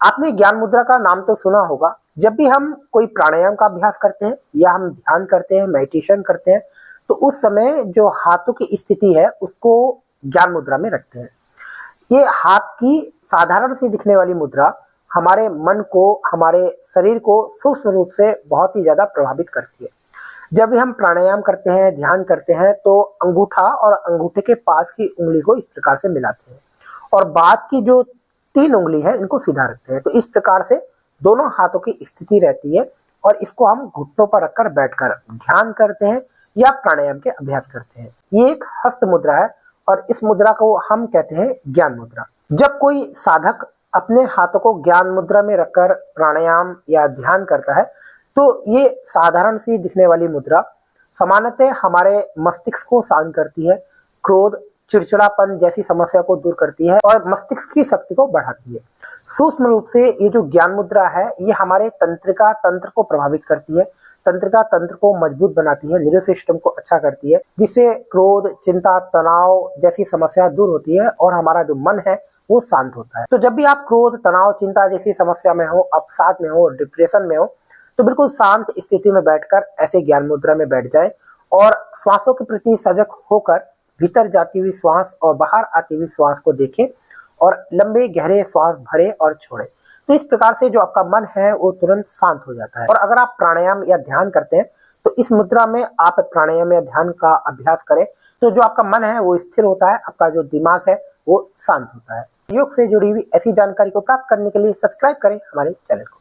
आपने ज्ञान मुद्रा का नाम तो सुना होगा। जब भी हम कोई प्राणायाम का अभ्यास करते हैं या हम ध्यान करते हैं, मेडिटेशन करते हैं, तो उस समय जो हाथों की स्थिति है उसको ज्ञान मुद्रा में रखते हैं। ये हाथ की साधारण सी दिखने वाली मुद्रा हमारे मन को, हमारे शरीर को सूक्ष्म रूप से बहुत ही ज्यादा प्रभावित करती है। जब भी हम प्राणायाम करते हैं, ध्यान करते हैं, तो अंगूठा और अंगूठे के पास की उंगली को इस प्रकार से मिलाते हैं और बाद की जो 3 उंगली है इनको सीधा रखते हैं। तो इस प्रकार से दोनों हाथों की स्थिति रहती है और इसको हम घुटनों पर रखकर बैठकर ध्यान करते हैं या प्राणायाम के अभ्यास करते हैं। ये एक हस्त मुद्रा है और इस मुद्रा को हम कहते हैं ज्ञान मुद्रा। जब कोई साधक अपने हाथों को ज्ञान मुद्रा में रखकर प्राणायाम या ध्यान करता है, तो ये साधारण सी दिखने वाली मुद्रा सामान्यतः हमारे मस्तिष्क को शांत करती है, क्रोध, चिड़चिड़ापन जैसी समस्या को दूर करती है और मस्तिष्क की शक्ति को बढ़ाती है। सूक्ष्म रूप से ये जो ज्ञान मुद्रा है ये हमारे तंत्रिका तंत्र को प्रभावित करती है, तंत्रिका तंत्र को मजबूत बनाती है, नर्वस सिस्टम को अच्छा करती है, जिससे क्रोध, चिंता, तनाव जैसी समस्या दूर होती है और हमारा जो मन है वो शांत होता है। तो जब भी आप क्रोध, तनाव, चिंता जैसी समस्या में हो, अवसाद में हो, डिप्रेशन में हो, तो बिल्कुल शांत स्थिति में बैठकर ऐसे ज्ञान मुद्रा में बैठ जाए और श्वासों के प्रति सजग होकर भीतर जाती हुई श्वास और बाहर आती हुई श्वास को देखें और लंबे गहरे श्वास भरे और छोड़े। तो इस प्रकार से जो आपका मन है वो तुरंत शांत हो जाता है। और अगर आप प्राणायाम या ध्यान करते हैं तो इस मुद्रा में आप प्राणायाम या ध्यान का अभ्यास करें तो जो आपका मन है वो स्थिर होता है, आपका जो दिमाग है वो शांत होता है। योग से जुड़ी हुई ऐसी जानकारी को प्राप्त करने के लिए सब्सक्राइब करें हमारे चैनल को।